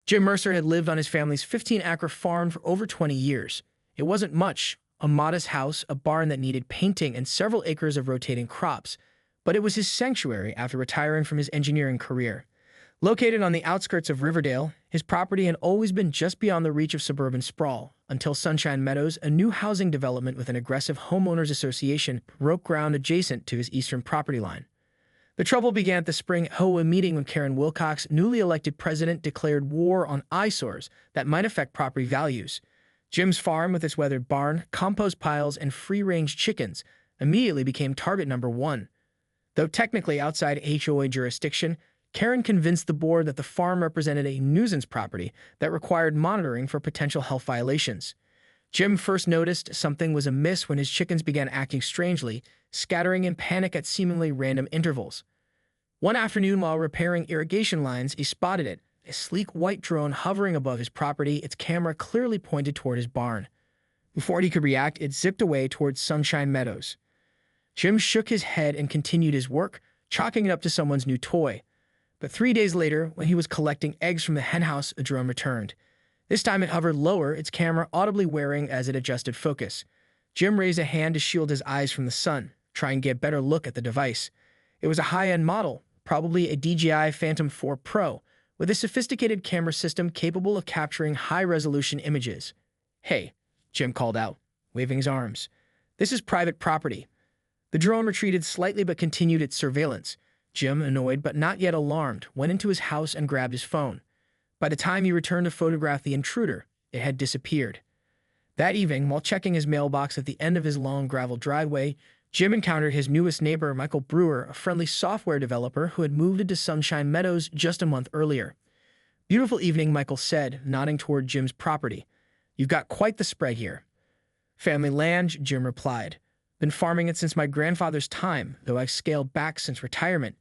Jim Mercer had lived on his family's 15-acre farm for over 20 years. It wasn't much, a modest house, a barn that needed painting, and several acres of rotating crops, but it was his sanctuary after retiring from his engineering career. Located on the outskirts of Riverdale, his property had always been just beyond the reach of suburban sprawl, until Sunshine Meadows, a new housing development with an aggressive homeowners association, broke ground adjacent to his eastern property line. The trouble began at the spring HOA meeting when Karen Wilcox, newly elected president, declared war on eyesores that might affect property values. Jim's farm, with its weathered barn, compost piles, and free-range chickens, immediately became target number one. Though technically outside HOA jurisdiction, Karen convinced the board that the farm represented a nuisance property that required monitoring for potential health violations. Jim first noticed something was amiss when his chickens began acting strangely, scattering in panic at seemingly random intervals. One afternoon, while repairing irrigation lines, he spotted it, a sleek white drone hovering above his property, its camera clearly pointed toward his barn. Before he could react, it zipped away towards Sunshine Meadows. Jim shook his head and continued his work, chalking it up to someone's new toy. But 3 days later, when he was collecting eggs from the henhouse, a drone returned. This time it hovered lower, its camera audibly whirring as it adjusted focus. Jim raised a hand to shield his eyes from the sun, trying to get a better look at the device. It was a high-end model, probably a DJI Phantom 4 Pro, with a sophisticated camera system capable of capturing high-resolution images. "Hey," Jim called out, waving his arms. "This is private property." The drone retreated slightly but continued its surveillance. Jim, annoyed but not yet alarmed, went into his house and grabbed his phone. By the time he returned to photograph the intruder, it had disappeared. That evening, while checking his mailbox at the end of his long gravel driveway, Jim encountered his newest neighbor, Michael Brewer, a friendly software developer who had moved into Sunshine Meadows just a month earlier. "Beautiful evening," Michael said, nodding toward Jim's property. "You've got quite the spread here." "Family land," Jim replied. "Been farming it since my grandfather's time, though I've scaled back since retirement.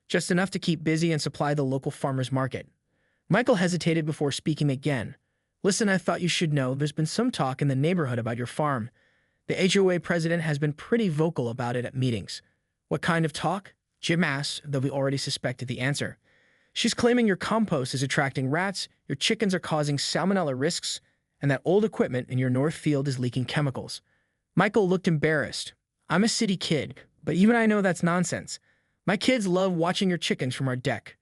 Just enough to keep busy and supply the local farmer's market." Michael hesitated before speaking again. "Listen, I thought you should know there's been some talk in the neighborhood about your farm. The HOA president has been pretty vocal about it at meetings." "What kind of talk?" Jim asked, though he already suspected the answer. "She's claiming your compost is attracting rats, your chickens are causing salmonella risks, and that old equipment in your north field is leaking chemicals." Michael looked embarrassed. "I'm a city kid, but even I know that's nonsense. My kids love watching your chickens from our deck."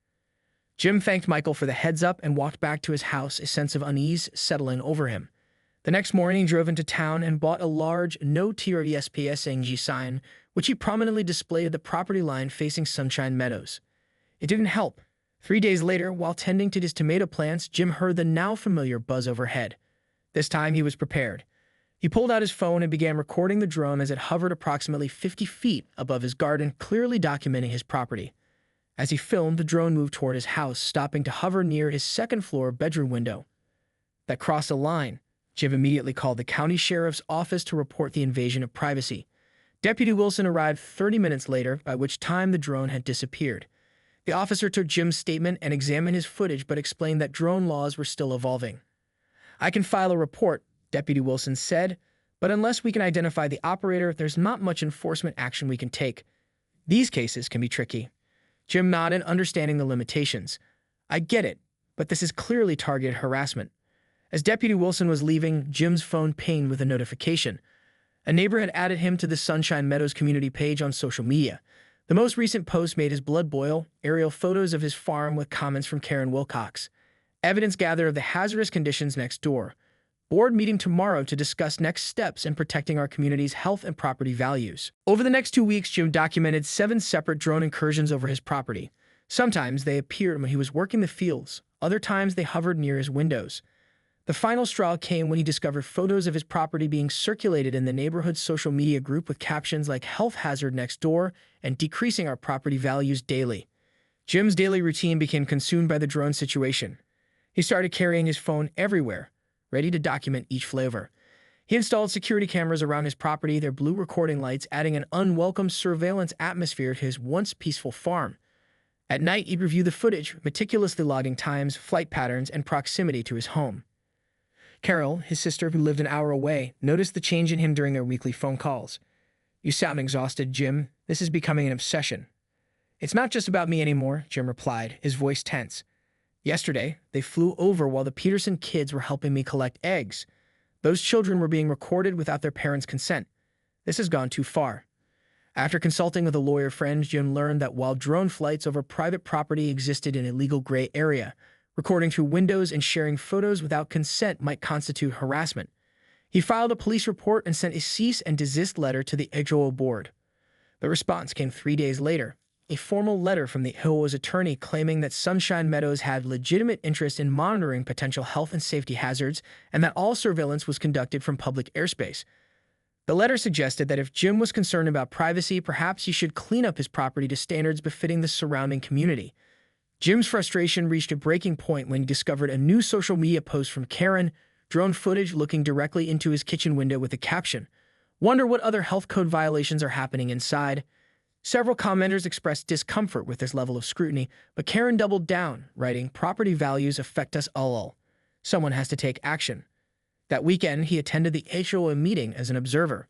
Jim thanked Michael for the heads up and walked back to his house, a sense of unease settling over him. The next morning, he drove into town and bought a large "No TRDSPSNG" sign, which he prominently displayed at the property line facing Sunshine Meadows. It didn't help. 3 days later, while tending to his tomato plants, Jim heard the now familiar buzz overhead. This time, he was prepared. He pulled out his phone and began recording the drone as it hovered approximately 50 feet above his garden, clearly documenting his property. As he filmed, the drone moved toward his house, stopping to hover near his second-floor bedroom window. That crossed a line. Jim immediately called the county sheriff's office to report the invasion of privacy. Deputy Wilson arrived 30 minutes later, by which time the drone had disappeared. The officer took Jim's statement and examined his footage, but explained that drone laws were still evolving. "I can file a report," Deputy Wilson said, "but unless we can identify the operator, there's not much enforcement action we can take. These cases can be tricky." Jim nodded, understanding the limitations. "I get it, but this is clearly targeted harassment." As Deputy Wilson was leaving, Jim's phone pinged with a notification. A neighbor had added him to the Sunshine Meadows community page on social media. The most recent post made his blood boil, aerial photos of his farm with comments from Karen Wilcox. Evidence gathered of the hazardous conditions next door. Board meeting tomorrow to discuss next steps in protecting our community's health and property values. Over the next 2 weeks, Jim documented 7 separate drone incursions over his property. Sometimes they appeared when he was working the fields. Other times they hovered near his windows. The final straw came when he discovered photos of his property being circulated in the neighborhood's social media group with captions like "health hazard next door" and "decreasing our property values daily." Jim's daily routine became consumed by the drone situation. He started carrying his phone everywhere, ready to document each flavor. He installed security cameras around his property, their blue recording lights adding an unwelcome surveillance atmosphere to his once peaceful farm. At night, he'd review the footage, meticulously logging times, flight patterns, and proximity to his home. Carol, his sister who lived an hour away, noticed the change in him during their weekly phone calls. "You sound exhausted, Jim. This is becoming an obsession." "It's not just about me anymore," Jim replied, his voice tense. Yesterday, they flew over while the Peterson kids were helping me collect eggs. Those children were being recorded without their parents' consent. This has gone too far. After consulting with a lawyer friend, Jim learned that while drone flights over private property existed in a legal gray area, recording through windows and sharing photos without consent might constitute harassment. He filed a police report and sent a cease and desist letter to the HOA board. The response came 3 days later, a formal letter from the HOA's attorney claiming that Sunshine Meadows had legitimate interest in monitoring potential health and safety hazards and that all surveillance was conducted from public airspace. The letter suggested that if Jim was concerned about privacy, perhaps he should clean up his property to standards befitting the surrounding community. Jim's frustration reached a breaking point when he discovered a new social media post from Karen, drone footage looking directly into his kitchen window with a caption, "Wonder what other health code violations are happening inside." Several commenters expressed discomfort with this level of scrutiny, but Karen doubled down, writing, "Property values affect us all. Someone has to take action." That weekend, he attended the HOA meeting as an observer.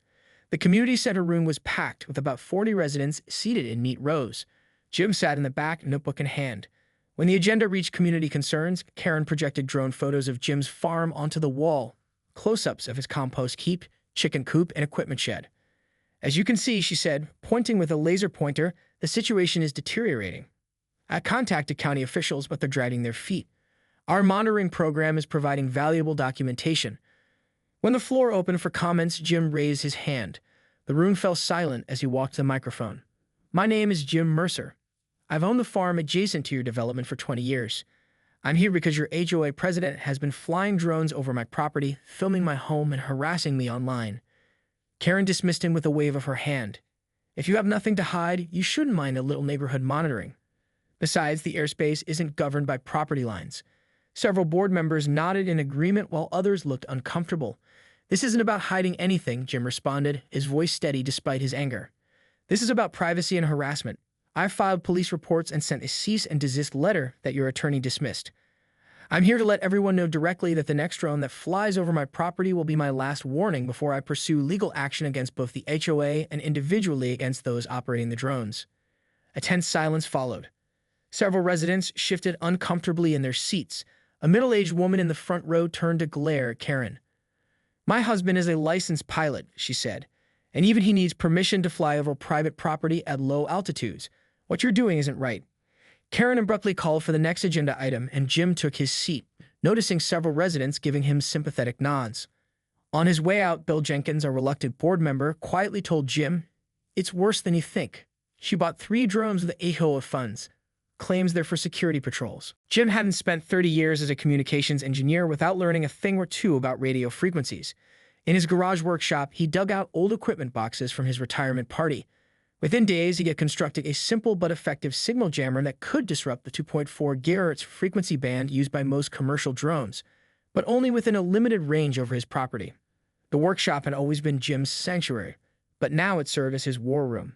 The community center room was packed with about 40 residents seated in neat rows. Jim sat in the back, notebook in hand. When the agenda reached community concerns, Karen projected drone photos of Jim's farm onto the wall, close-ups of his compost heap, chicken coop, and equipment shed. "As you can see," she said, pointing with a laser pointer, "the situation is deteriorating. I contacted county officials, but they're dragging their feet. Our monitoring program is providing valuable documentation." When the floor opened for comments, Jim raised his hand. The room fell silent as he walked to the microphone. "My name is Jim Mercer. I've owned the farm adjacent to your development for 20 years. I'm here because your HOA president has been flying drones over my property, filming my home, and harassing me online." Karen dismissed him with a wave of her hand. "If you have nothing to hide, you shouldn't mind a little neighborhood monitoring. Besides, the airspace isn't governed by property lines." Several board members nodded in agreement while others looked uncomfortable. "This isn't about hiding anything," Jim responded, his voice steady despite his anger. "This is about privacy and harassment. I've filed police reports and sent a cease and desist letter that your attorney dismissed. I'm here to let everyone know directly that the next drone that flies over my property will be my last warning before I pursue legal action against both the HOA and individually against those operating the drones." A tense silence followed. Several residents shifted uncomfortably in their seats. A middle-aged woman in the front row turned to glare at Karen. "My husband is a licensed pilot," she said, "and even he needs permission to fly over private property at low altitudes. What you're doing isn't right." Karen abruptly called for the next agenda item, and Jim took his seat, noticing several residents giving him sympathetic nods. On his way out, Bill Jenkins, a reluctant board member, quietly told Jim, "It's worse than you think. She bought 3 drones with the HOA funds. Claims they're for security patrols." Jim hadn't spent 30 years as a communications engineer without learning a thing or two about radio frequencies. In his garage workshop, he dug out old equipment boxes from his retirement party. Within days, he had constructed a simple but effective signal jammer that could disrupt the 2.4 GHz frequency band used by most commercial drones, but only within a limited range over his property. The workshop had always been Jim's sanctuary, but now it served as his war room.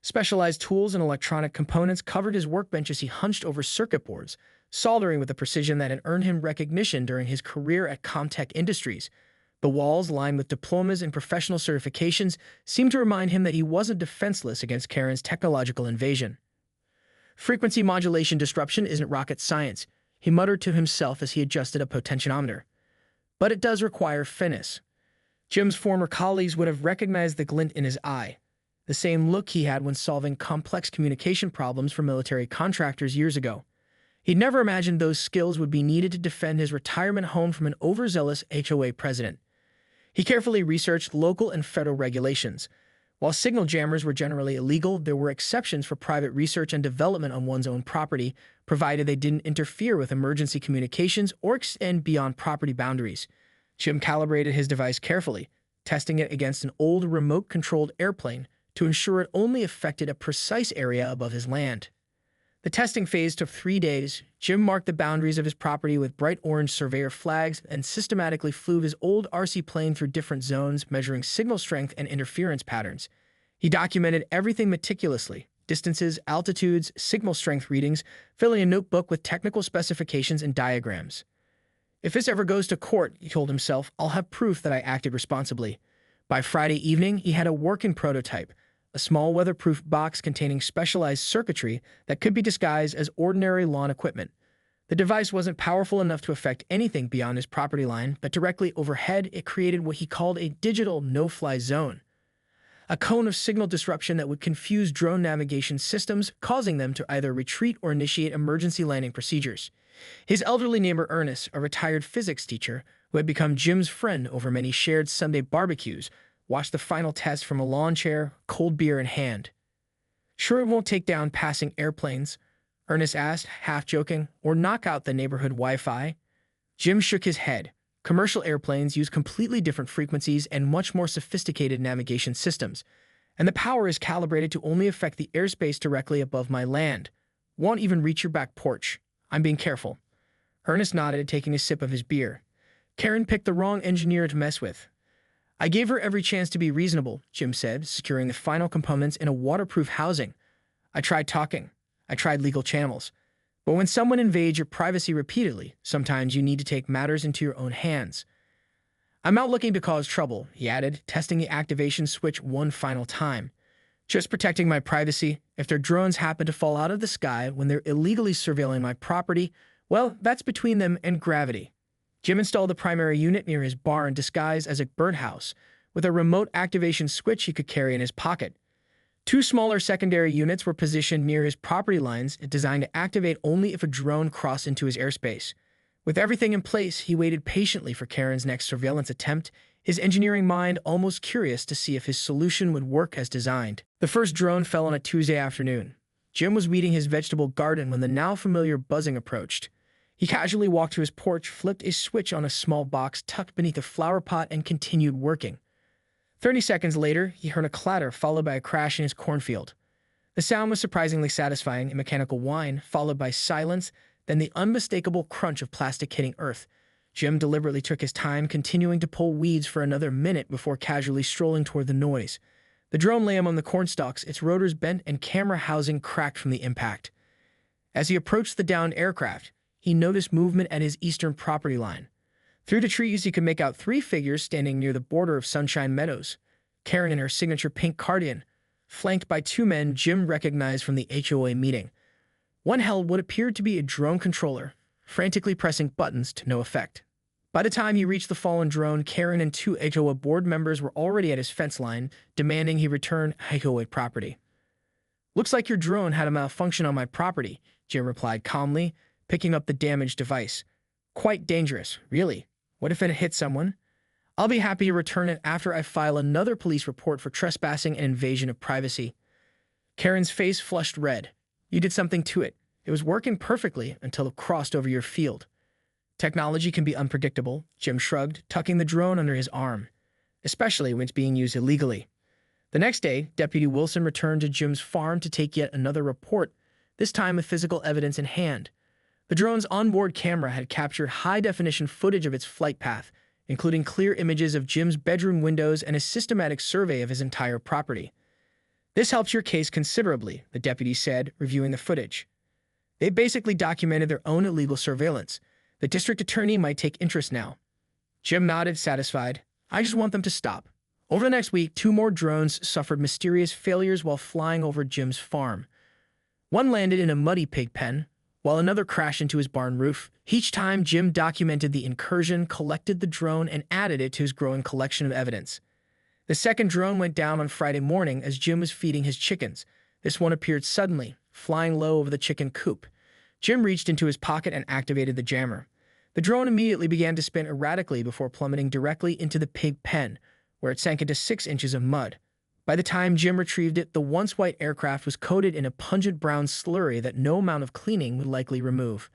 Specialized tools and electronic components covered his workbench as he hunched over circuit boards, soldering with a precision that had earned him recognition during his career at Comtech Industries. The walls, lined with diplomas and professional certifications, seemed to remind him that he wasn't defenseless against Karen's technological invasion. "Frequency modulation disruption isn't rocket science," he muttered to himself as he adjusted a potentiometer. "But it does require finesse." Jim's former colleagues would have recognized the glint in his eye, the same look he had when solving complex communication problems for military contractors years ago. He'd never imagined those skills would be needed to defend his retirement home from an overzealous HOA president. He carefully researched local and federal regulations. While signal jammers were generally illegal, there were exceptions for private research and development on one's own property, provided they didn't interfere with emergency communications or extend beyond property boundaries. Jim calibrated his device carefully, testing it against an old remote-controlled airplane to ensure it only affected a precise area above his land. The testing phase took 3 days. Jim marked the boundaries of his property with bright orange surveyor flags and systematically flew his old RC plane through different zones, measuring signal strength and interference patterns. He documented everything meticulously: distances, altitudes, signal strength readings, filling a notebook with technical specifications and diagrams. "If this ever goes to court," he told himself, "I'll have proof that I acted responsibly." By Friday evening, he had a working prototype, a small weatherproof box containing specialized circuitry that could be disguised as ordinary lawn equipment. The device wasn't powerful enough to affect anything beyond his property line, but directly overhead, it created what he called a digital no-fly zone, a cone of signal disruption that would confuse drone navigation systems, causing them to either retreat or initiate emergency landing procedures. His elderly neighbor Ernest, a retired physics teacher who had become Jim's friend over many shared Sunday barbecues, watched the final test from a lawn chair, cold beer in hand. "Sure it won't take down passing airplanes?" Ernest asked, half joking, "or knock out the neighborhood Wi-Fi?" Jim shook his head. Commercial airplanes use completely different frequencies and much more sophisticated navigation systems, and the power is calibrated to only affect the airspace directly above my land. Won't even reach your back porch. I'm being careful." Ernest nodded, taking a sip of his beer. "Karen picked the wrong engineer to mess with." "I gave her every chance to be reasonable," Jim said, securing the final components in a waterproof housing. "I tried talking. I tried legal channels. But when someone invades your privacy repeatedly, sometimes you need to take matters into your own hands." "I'm not looking to cause trouble," he added, testing the activation switch one final time. "Just protecting my privacy. If their drones happen to fall out of the sky when they're illegally surveilling my property, well, that's between them and gravity." Jim installed the primary unit near his barn disguised as a birdhouse, with a remote activation switch he could carry in his pocket. Two smaller secondary units were positioned near his property lines, designed to activate only if a drone crossed into his airspace. With everything in place, he waited patiently for Karen's next surveillance attempt, his engineering mind almost curious to see if his solution would work as designed. The first drone fell on a Tuesday afternoon. Jim was weeding his vegetable garden when the now familiar buzzing approached. He casually walked to his porch, flipped a switch on a small box tucked beneath a flower pot, and continued working. 30 seconds later, he heard a clatter followed by a crash in his cornfield. The sound was surprisingly satisfying, a mechanical whine, followed by silence, then the unmistakable crunch of plastic hitting earth. Jim deliberately took his time, continuing to pull weeds for another minute before casually strolling toward the noise. The drone lay among the cornstalks, its rotors bent and camera housing cracked from the impact. As he approached the downed aircraft, he noticed movement at his eastern property line. Through the trees, he could make out three figures standing near the border of Sunshine Meadows. Karen in her signature pink cardigan, flanked by two men Jim recognized from the HOA meeting. One held what appeared to be a drone controller, frantically pressing buttons to no effect. By the time he reached the fallen drone, Karen and two HOA board members were already at his fence line, demanding he return HOA property. "Looks like your drone had a malfunction on my property," Jim replied calmly, picking up the damaged device. "Quite dangerous, really. What if it hit someone? I'll be happy to return it after I file another police report for trespassing and invasion of privacy." Karen's face flushed red. "You did something to it. It was working perfectly until it crossed over your field." "Technology can be unpredictable," Jim shrugged, tucking the drone under his arm, "especially when it's being used illegally." The next day, Deputy Wilson returned to Jim's farm to take yet another report, this time with physical evidence in hand. The drone's onboard camera had captured high-definition footage of its flight path, including clear images of Jim's bedroom windows and a systematic survey of his entire property. "This helps your case considerably," the deputy said, reviewing the footage. "They basically documented their own illegal surveillance. The district attorney might take interest now." Jim nodded, satisfied. "I just want them to stop." Over the next week, two more drones suffered mysterious failures while flying over Jim's farm. One landed in a muddy pig pen, while another crashed into his barn roof. Each time, Jim documented the incursion, collected the drone, and added it to his growing collection of evidence. The second drone went down on Friday morning as Jim was feeding his chickens. This one appeared suddenly, flying low over the chicken coop. Jim reached into his pocket and activated the jammer. The drone immediately began to spin erratically before plummeting directly into the pig pen, where it sank into 6 inches of mud. By the time Jim retrieved it, the once white aircraft was coated in a pungent brown slurry that no amount of cleaning would likely remove.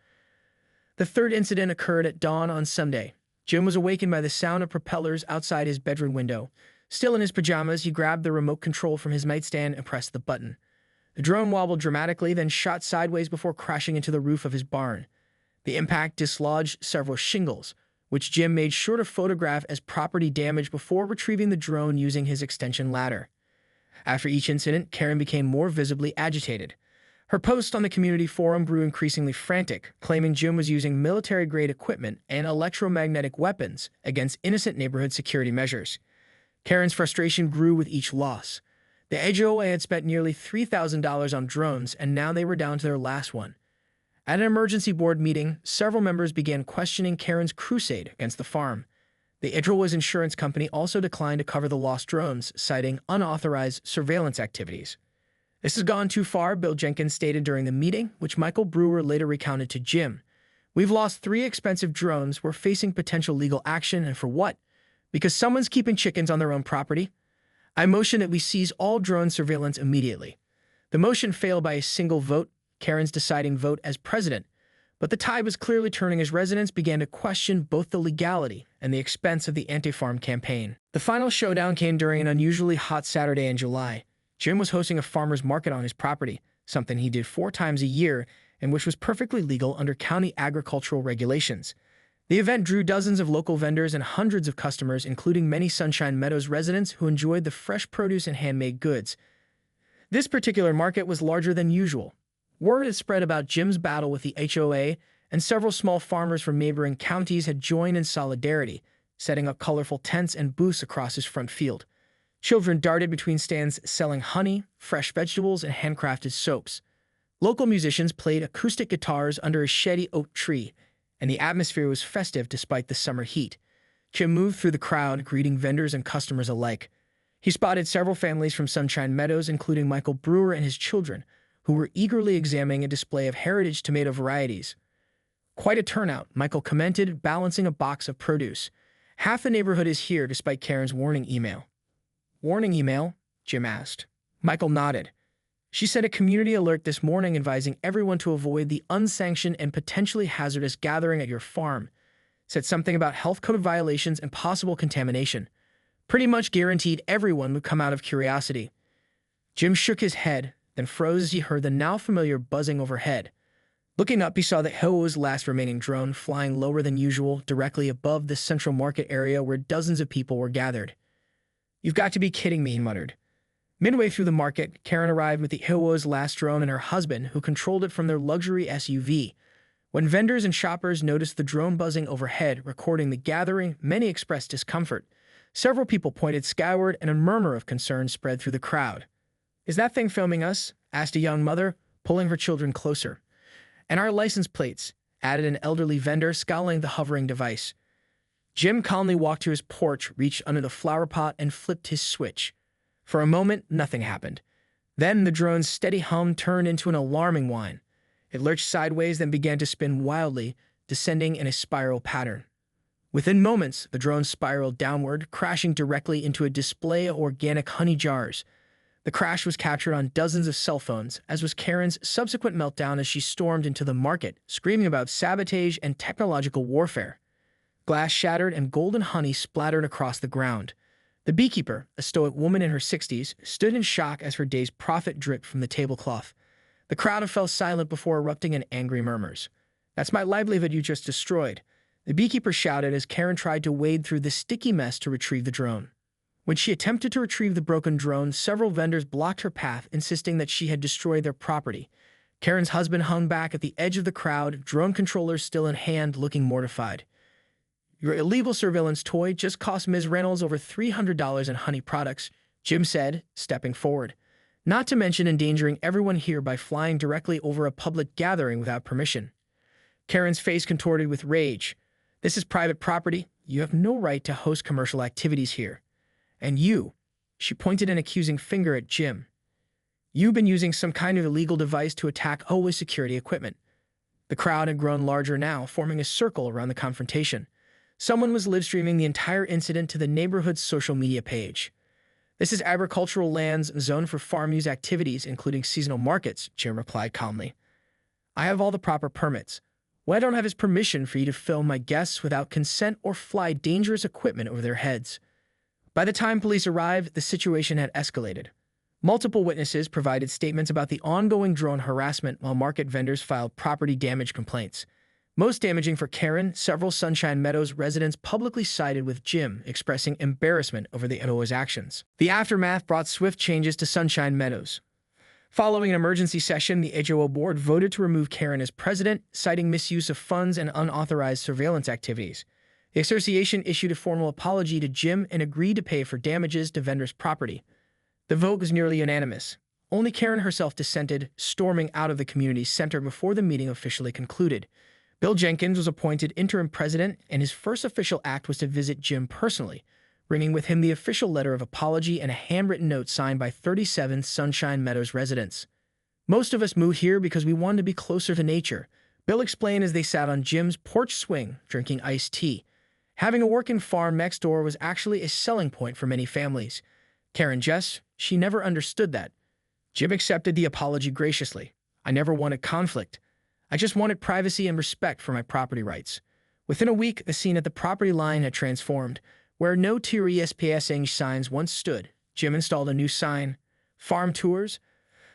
The third incident occurred at dawn on Sunday. Jim was awakened by the sound of propellers outside his bedroom window. Still in his pajamas, he grabbed the remote control from his nightstand and pressed the button. The drone wobbled dramatically, then shot sideways before crashing into the roof of his barn. The impact dislodged several shingles, which Jim made sure to photograph as property damage before retrieving the drone using his extension ladder. After each incident, Karen became more visibly agitated. Her posts on the community forum grew increasingly frantic, claiming Jim was using military-grade equipment and electromagnetic weapons against innocent neighborhood security measures. Karen's frustration grew with each loss. The HOA had spent nearly $3,000 on drones, and now they were down to their last one. At an emergency board meeting, several members began questioning Karen's crusade against the farm. The HOA's insurance company also declined to cover the lost drones, citing unauthorized surveillance activities. "This has gone too far," Bill Jenkins stated during the meeting, which Michael Brewer later recounted to Jim. "We've lost 3 expensive drones. We're facing potential legal action, and for what? Because someone's keeping chickens on their own property? I motion that we seize all drone surveillance immediately." The motion failed by a single vote, Karen's deciding vote as president, but the tide was clearly turning as residents began to question both the legality and the expense of the anti-farm campaign. The final showdown came during an unusually hot Saturday in July. Jim was hosting a farmer's market on his property, something he did 4 times a year and which was perfectly legal under county agricultural regulations. The event drew dozens of local vendors and hundreds of customers, including many Sunshine Meadows residents who enjoyed the fresh produce and handmade goods. This particular market was larger than usual. Word had spread about Jim's battle with the HOA, and several small farmers from neighboring counties had joined in solidarity, setting up colorful tents and booths across his front field. Children darted between stands selling honey, fresh vegetables, and handcrafted soaps. Local musicians played acoustic guitars under a shady oak tree, and the atmosphere was festive despite the summer heat. Jim moved through the crowd, greeting vendors and customers alike. He spotted several families from Sunshine Meadows, including Michael Brewer and his children, who were eagerly examining a display of heritage tomato varieties. "Quite a turnout," Michael commented, balancing a box of produce. "Half the neighborhood is here despite Karen's warning email." "Warning email?" Jim asked. Michael nodded. "She sent a community alert this morning advising everyone to avoid the unsanctioned and potentially hazardous gathering at your farm. Said something about health code violations and possible contamination. Pretty much guaranteed everyone would come out of curiosity." Jim shook his head, then froze as he heard the now familiar buzzing overhead. Looking up, he saw the HOA's last remaining drone flying lower than usual, directly above the central market area where dozens of people were gathered. "You've got to be kidding me," he muttered. Midway through the market, Karen arrived with the HOA's last drone and her husband, who controlled it from their luxury SUV. When vendors and shoppers noticed the drone buzzing overhead, recording the gathering, many expressed discomfort. Several people pointed skyward, and a murmur of concern spread through the crowd. "Is that thing filming us?" asked a young mother, pulling her children closer. "And our license plates," added an elderly vendor, scowling the hovering device. Jim calmly walked to his porch, reached under the flower pot, and flipped his switch. For a moment, nothing happened. Then the drone's steady hum turned into an alarming whine. It lurched sideways, then began to spin wildly, descending in a spiral pattern. Within moments, the drone spiraled downward, crashing directly into a display of organic honey jars. The crash was captured on dozens of cell phones, as was Karen's subsequent meltdown as she stormed into the market, screaming about sabotage and technological warfare. Glass shattered and golden honey splattered across the ground. The beekeeper, a stoic woman in her 60s, stood in shock as her day's profit dripped from the tablecloth. The crowd fell silent before erupting in angry murmurs. "That's my livelihood you just destroyed," the beekeeper shouted as Karen tried to wade through the sticky mess to retrieve the drone. When she attempted to retrieve the broken drone, several vendors blocked her path, insisting that she had destroyed their property. Karen's husband hung back at the edge of the crowd, drone controller still in hand, looking mortified. "Your illegal surveillance toy just cost Ms. Reynolds over $300 in honey products," Jim said, stepping forward. "Not to mention endangering everyone here by flying directly over a public gathering without permission." Karen's face contorted with rage. "This is private property. You have no right to host commercial activities here. And you," she pointed an accusing finger at Jim, "you've been using some kind of illegal device to attack HOA security equipment." The crowd had grown larger now, forming a circle around the confrontation. Someone was live-streaming the entire incident to the neighborhood's social media page. "This is agricultural lands zoned for farm use activities, including seasonal markets," Jim replied calmly. "I have all the proper permits. What I don't have is permission for you to film my guests without consent or fly dangerous equipment over their heads." By the time police arrived, the situation had escalated. Multiple witnesses provided statements about the ongoing drone harassment, while market vendors filed property damage complaints. Most damaging for Karen, several Sunshine Meadows residents publicly sided with Jim, expressing embarrassment over the HOA's actions. The aftermath brought swift changes to Sunshine Meadows. Following an emergency session, the HOA board voted to remove Karen as president, citing misuse of funds and unauthorized surveillance activities. The association issued a formal apology to Jim and agreed to pay for damages to vendors' property. The vote was nearly unanimous. Only Karen herself dissented, storming out of the community center before the meeting officially concluded. Bill Jenkins was appointed interim president, and his first official act was to visit Jim personally, bringing with him the official letter of apology and a handwritten note signed by 37 Sunshine Meadows residents. "Most of us moved here because we wanted to be closer to nature," Bill explained as they sat on Jim's porch swing, drinking iced tea. Having a working farm next door was actually a selling point for many families. Karen Jess, she never understood that. Jim accepted the apology graciously. "I never wanted conflict. I just wanted privacy and respect for my property rights." Within a week, the scene at the property line had transformed. Where no TRESPSing signs once stood, Jim installed a new sign: farm tours,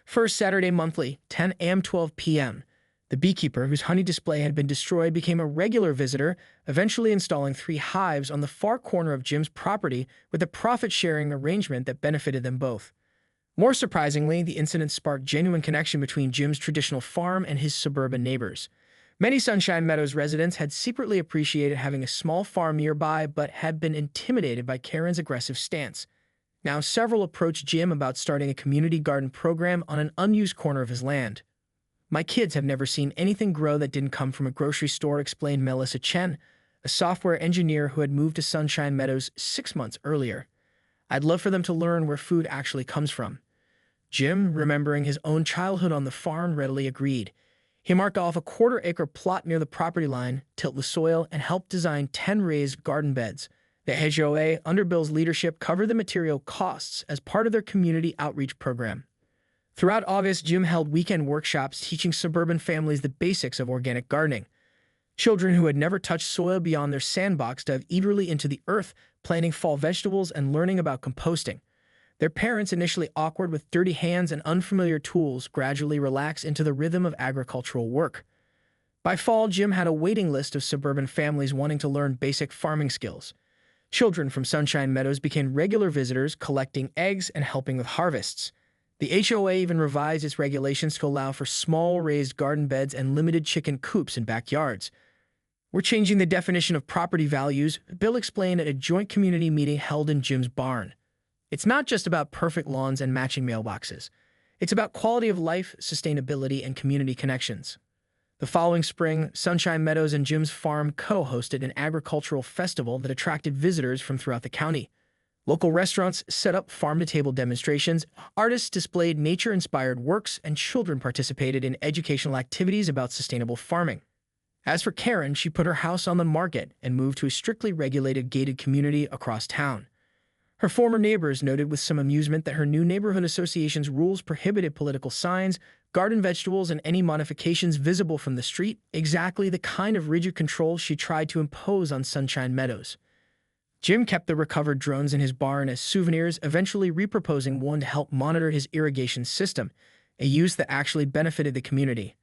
first Saturday monthly, 10 a.m. 12 p.m. The beekeeper, whose honey display had been destroyed, became a regular visitor, eventually installing 3 hives on the far corner of Jim's property with a profit-sharing arrangement that benefited them both. More surprisingly, the incident sparked genuine connection between Jim's traditional farm and his suburban neighbors. Many Sunshine Meadows residents had secretly appreciated having a small farm nearby but had been intimidated by Karen's aggressive stance. Now, several approached Jim about starting a community garden program on an unused corner of his land. "My kids have never seen anything grow that didn't come from a grocery store," explained Melissa Chen, a software engineer who had moved to Sunshine Meadows 6 months earlier. "I'd love for them to learn where food actually comes from." Jim, remembering his own childhood on the farm, readily agreed. He marked off a quarter-acre plot near the property line, tilled the soil, and helped design 10 raised garden beds. The HOA, under Bill's leadership, covered the material costs as part of their community outreach program. Throughout August, Jim held weekend workshops teaching suburban families the basics of organic gardening. Children who had never touched soil beyond their sandbox dove eagerly into the earth, planting fall vegetables and learning about composting. Their parents, initially awkward with dirty hands and unfamiliar tools, gradually relaxed into the rhythm of agricultural work. By fall, Jim had a waiting list of suburban families wanting to learn basic farming skills. Children from Sunshine Meadows became regular visitors, collecting eggs and helping with harvests. The HOA even revised its regulations to allow for small raised garden beds and limited chicken coops in backyards. "We're changing the definition of property values," Bill explained at a joint community meeting held in Jim's barn. "It's not just about perfect lawns and matching mailboxes. It's about quality of life, sustainability, and community connections." The following spring, Sunshine Meadows and Jim's farm co-hosted an agricultural festival that attracted visitors from throughout the county. Local restaurants set up farm-to-table demonstrations, artists displayed nature-inspired works, and children participated in educational activities about sustainable farming. As for Karen, she put her house on the market and moved to a strictly regulated gated community across town. Her former neighbors noted with some amusement that her new neighborhood association's rules prohibited political signs, garden vegetables, and any modifications visible from the street, exactly the kind of rigid control she tried to impose on Sunshine Meadows. Jim kept the recovered drones in his barn as souvenirs, eventually repurposing one to help monitor his irrigation system, a use that actually benefited the community.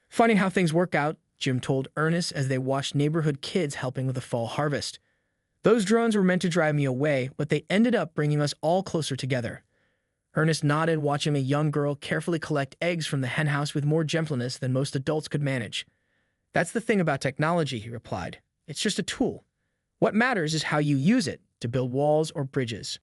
"Funny how things work out," Jim told Ernest as they watched neighborhood kids helping with the fall harvest. "Those drones were meant to drive me away, but they ended up bringing us all closer together." Ernest nodded, watching a young girl carefully collect eggs from the henhouse with more gentleness than most adults could manage. "That's the thing about technology," he replied. "It's just a tool. What matters is how you use it to build walls or bridges."